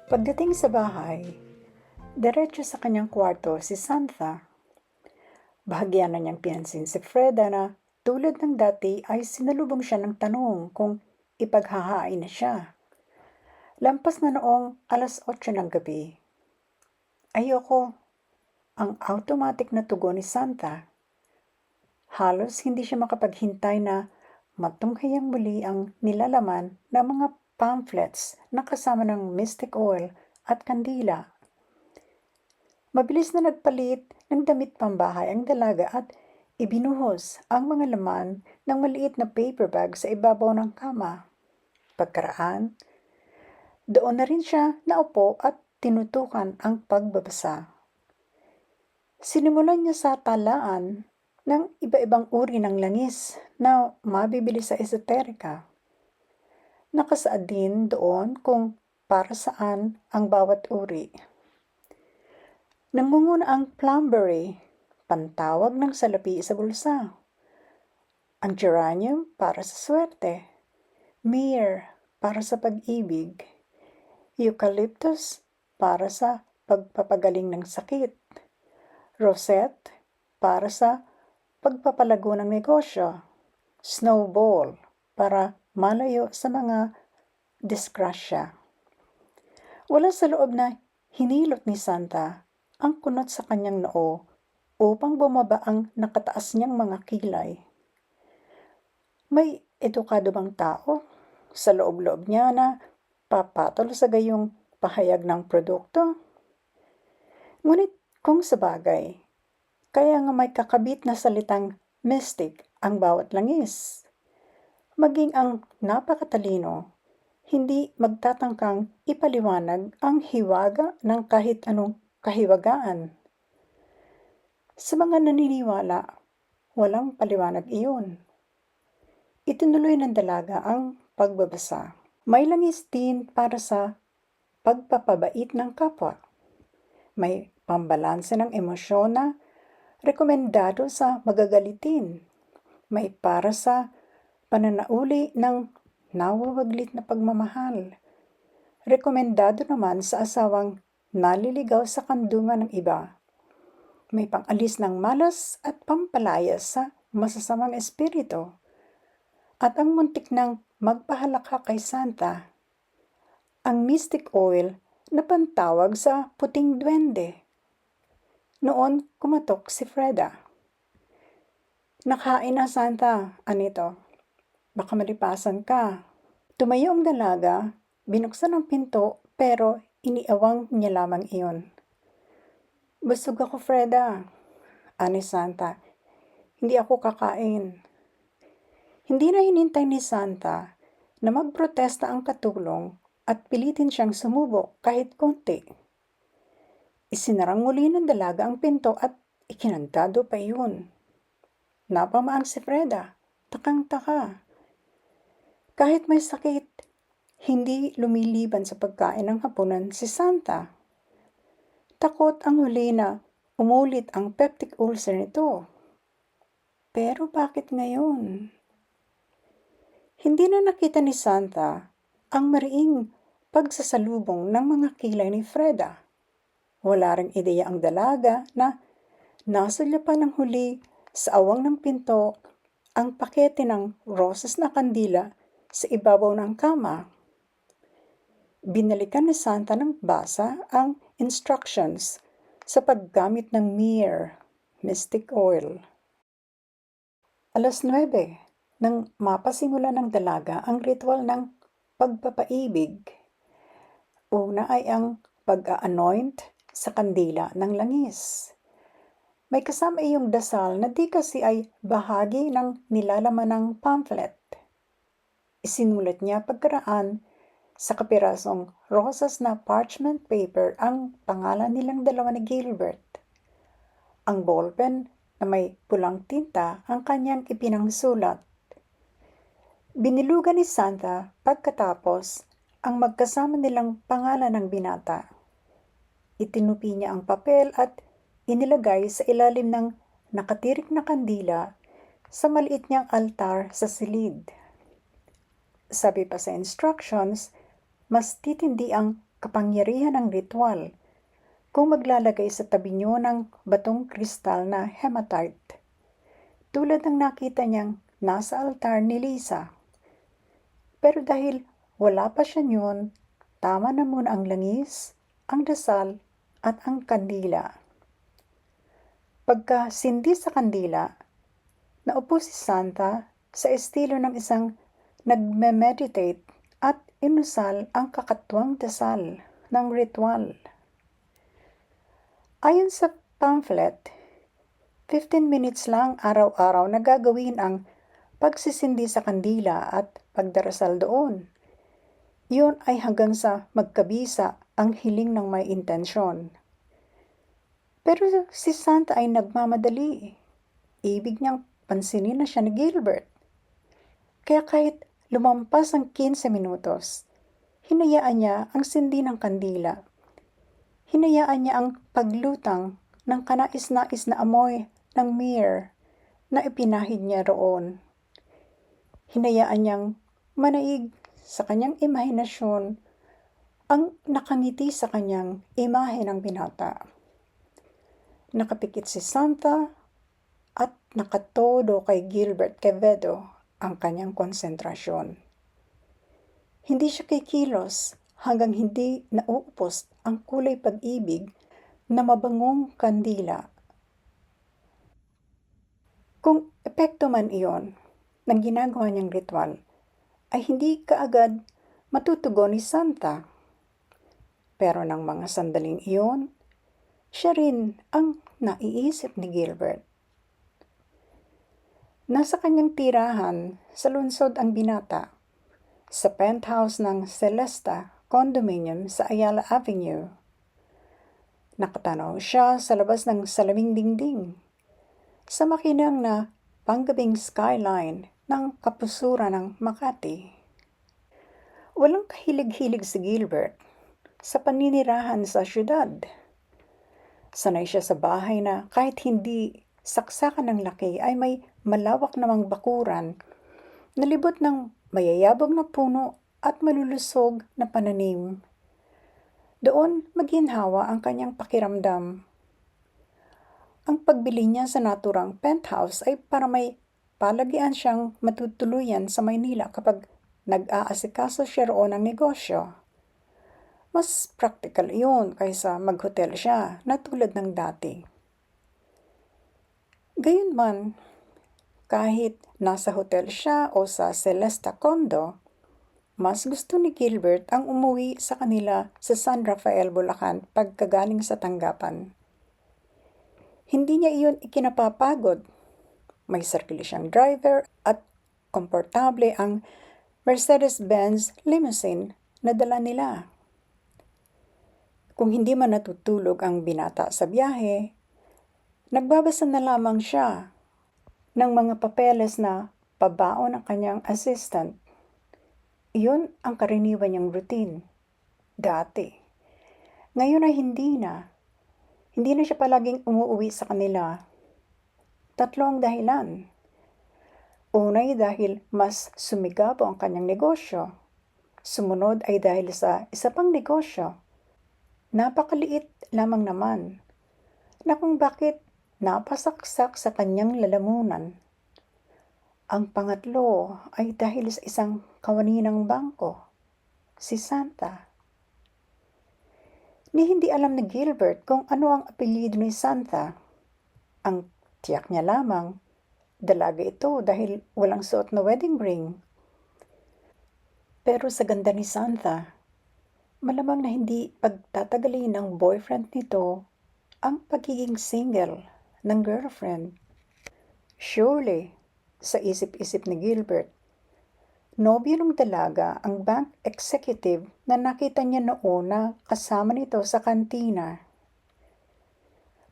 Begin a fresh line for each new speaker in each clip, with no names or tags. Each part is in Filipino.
Pagdating sa bahay, diretso sa kanyang kwarto si Santa. Bahagyan na niyang pinansin si Freda na tulad ng dati ay sinalubong siya ng tanong kung ipaghahain na siya. Lampas na noong 8:00 ng gabi. Ayoko, ang automatic na tugon ni Santa. Halos hindi siya makapaghintay na matunghayang muli ang nilalaman ng mga pamphlets na kasama ng mystic oil at kandila. Mabilis na nagpalit ng damit pambahay ang dalaga at ibinuhos ang mga laman ng maliit na paper bag sa ibabaw ng kama. Pagkaraan, doon na rin siya naupo at tinutukan ang pagbabasa. Sinimulan niya sa talaan ng iba-ibang uri ng langis na mabibili sa esoterika. Nakasaad din doon kung para saan ang bawat uri. Nangunguna ang plumberry, pantawag ng salapi sa bulsa. Ang geranium para sa swerte. Myrrh para sa pag-ibig. Eucalyptus para sa pagpapagaling ng sakit. Rosette para sa pagpapalago ng negosyo. Snowball para malayo sa mga disgrasya. Wala sa loob na hinilot ni Santa ang kunot sa kanyang noo upang bumaba ang nakataas niyang mga kilay. May edukado bang tao sa loob-loob niya na papatol sa gayong pahayag ng produkto? Ngunit kung sa bagay, kaya nga may kakabit na salitang mystic ang bawat langis. Maging ang napakatalino, hindi magtatangkang ipaliwanag ang hiwaga ng kahit anong kahiwagaan. Sa mga naniniwala, walang paliwanag iyon. Itinuloy ng dalaga ang pagbabasa. May langis din para sa pagpapabait ng kapwa. May pambalanse ng emosyon na rekomendado sa magagalitin. May para sa pananauli ng nawawaglit na pagmamahal. Rekomendado naman sa asawang naliligaw sa kandungan ng iba. May pangalis ng malas at pampalayas sa masasamang espiritu. At ang muntik ng magpahalaka kay Santa, ang mystic oil na pantawag sa puting duwende. Noon kumatok si Freda. Nakain na, Santa, anito? Baka malipasan ka. Tumayo ang dalaga, binuksan ang pinto pero iniawang niya lamang iyon. Busog ako, Freda, ani Santa. Hindi ako kakain. Hindi na hinintay ni Santa na magprotesta ang katulong at pilitin siyang sumubok kahit konti. Isinarang muli ng dalaga ang pinto at ikinandado pa iyon. Napamaang si Freda, takang-taka. Kahit may sakit, hindi lumiliban sa pagkain ng hapunan si Santa. Takot ang huli na umulit ang peptic ulcer nito. Pero bakit ngayon? Hindi na nakita ni Santa ang mariing pagsasalubong ng mga kilay ni Freda. Wala ring ideya ang dalaga na nasulyapan ng huli sa awang ng pinto ang pakete ng rosas na kandila sa ibabaw ng kama. Binalikan ni Santa ng basa ang instructions sa paggamit ng myrrh, mystic oil. 9:00 nang mapasimula ng dalaga ang ritual ng pagpapaibig. Una ay ang pag-a-anoint sa kandila ng langis. May kasama iyong dasal na di kasi ay bahagi ng nilalaman ng pamphlet. Isinulat niya pagkaraan sa kapirasong rosas na parchment paper ang pangalan nilang dalawa ni Gilbert. Ang ballpen na may pulang tinta ang kanyang ipinangsulat. Binilugan ni Santa pagkatapos ang magkasama nilang pangalan ng binata. Itinupi niya ang papel at inilagay sa ilalim ng nakatirik na kandila sa maliit niyang altar sa silid. Sabi pa sa instructions, mas titindi ang kapangyarihan ng ritual kung maglalagay sa tabi niyo ng batong kristal na hematite, tulad ng nakita niyang nasa altar ni Lisa. Pero dahil wala pa siya niyon, tama na muna ang langis, ang dasal, at ang kandila. Pagka sindi sa kandila, naupo si Santa sa estilo ng isang nagme-meditate at inusal ang kakatwang dasal ng ritual. Ayon sa pamphlet, 15 minutes lang araw-araw na gagawin ang pagsisindi sa kandila at pagdarasal doon. Iyon ay hanggang sa magkabisa ang hiling ng may intensyon. Pero si Santa ay nagmamadali. Ibig niyang pansinin na siya ni Gilbert. Kaya kahit lumampas ang 15 minutos, hinayaan niya ang sindi ng kandila. Hinayaan niya ang paglutang ng kanais-nais na amoy ng myrrh na ipinahid niya roon. Hinayaan niyang manaig sa kanyang imahinasyon ang nakangiti sa kanyang imahe ng binata. Nakapikit si Santa at nakatodo kay Gilbert Quevedo ang kanyang konsentrasyon. Hindi siya kikilos hanggang hindi nauupos ang kulay pag-ibig na mabangong kandila. Kung epekto man iyon ng ginagawa niyang ritual, ay hindi kaagad matutugon ni Santa. Pero ng mga sandaling iyon, siya rin ang naiisip ni Gilbert. Nasa kanyang tirahan sa lungsod ang binata, sa penthouse ng Celesta Condominium sa Ayala Avenue. Nakatanaw siya sa labas ng salaming dingding, sa makinang na panggabing skyline ng kapusuran ng Makati. Walang kahilig-hilig si Gilbert sa paninirahan sa syudad. Sanay siya sa bahay na kahit hindi saksakan ng laki ay may malawak namang bakuran na libot ng mayayabong na puno at malulusog na pananim. Doon maginhawa ang kanyang pakiramdam. Ang pagbili niya sa naturang penthouse ay para may palagian siyang matutuluyan sa Maynila kapag nag-aasikaso siya roon ng negosyo. Mas practical iyon kaysa mag-hotel siya na tulad ng dati. Gayunman, kahit nasa hotel siya o sa Celesta Condo, mas gusto ni Gilbert ang umuwi sa kanila sa San Rafael, Bulacan pagkagaling sa tanggapan. Hindi niya iyon ikinapapagod. May sarili siyang driver at komportable ang Mercedes-Benz limousine na dala nila. Kung hindi man natutulog ang binata sa biyahe, nagbabasa na lamang siya ng mga papeles na pabaon ng kanyang assistant. Iyon ang karaniwan niyang routine. Dati. Ngayon ay hindi na. Hindi na siya palaging umuwi sa kanila. 3 ang dahilan. Unay dahil mas sumigabo ang kanyang negosyo. Sumunod ay dahil sa isa pang negosyo. Napakaliit lamang naman na kung bakit napasaksak sa kanyang lalamunan. Ang pangatlo ay dahil sa isang kawani ng bangko, si Santa. Hindi alam ni Gilbert kung ano ang apelyido ni Santa. Ang tiyak niya lamang, dalaga ito dahil walang suot na wedding ring. Pero sa ganda ni Santa, malamang na hindi pagtatagalin ng boyfriend nito ang pagiging single ng girlfriend. Surely, sa isip-isip ni Gilbert, nobyo ng dalaga ang bank executive na nakita niya noon na kasama nito sa kantina.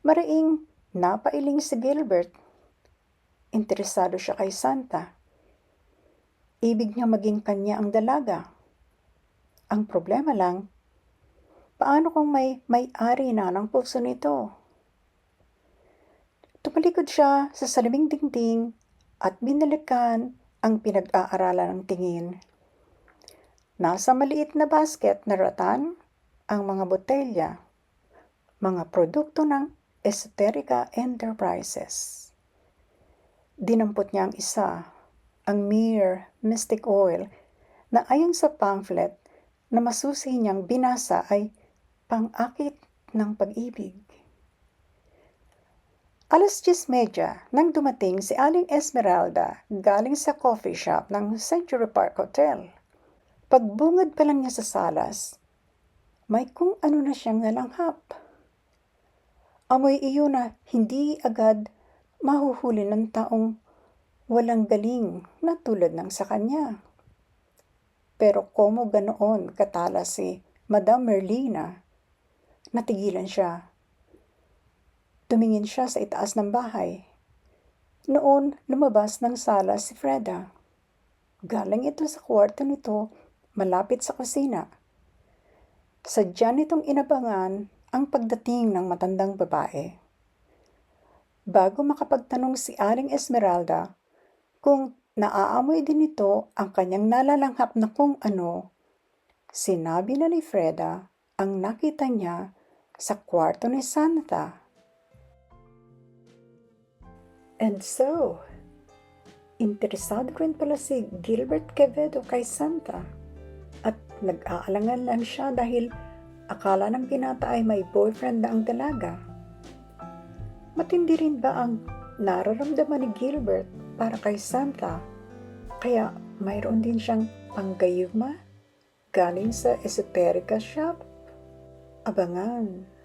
Mariing napailing si Gilbert. Interesado siya kay Santa. Ibig niya maging kanya ang dalaga. Ang problema lang, paano kung may-ari na ng puso nito? Tumalikod siya sa salaming dingding at binalikan ang pinag-aaralan ng tingin. Nasa maliit na basket na ratan ang mga botelya, mga produkto ng Esoterica Enterprises. Dinampot niya ang isa, ang Mere Mystic Oil, na ayon sa pamphlet na masusi niyang binasa ay pang-akit ng pag-ibig. 10:30 nang dumating si Aling Esmeralda galing sa coffee shop ng Century Park Hotel. Pagbungad pa lang niya sa salas, may kung ano na siyang nalanghap. Amoy iyon na hindi agad mahuhuli ng taong walang galing na tulad ng sa kanya. Pero komo ganoon katalas si Madame Merlina, natigilan siya. Tumingin siya sa itaas ng bahay. Noon, lumabas ng sala si Freda. Galing ito sa kwarto nito, malapit sa kusina. Sadya nitong inabangan ang pagdating ng matandang babae. Bago makapagtanong si Aling Esmeralda kung naaamoy din nito ang kanyang nalalanghap na kung ano, sinabi na ni Freda ang nakita niya sa kwarto ni Santa. And so, interesado rin pala si Gilbert Quevedo kay Santa at nag-aalangan lang siya dahil akala ng binata ay may boyfriend na ang dalaga. Matindi rin ba ang nararamdaman ni Gilbert para kay Santa? Kaya mayroon din siyang panggayuma galing sa Esoterica shop? Abangan!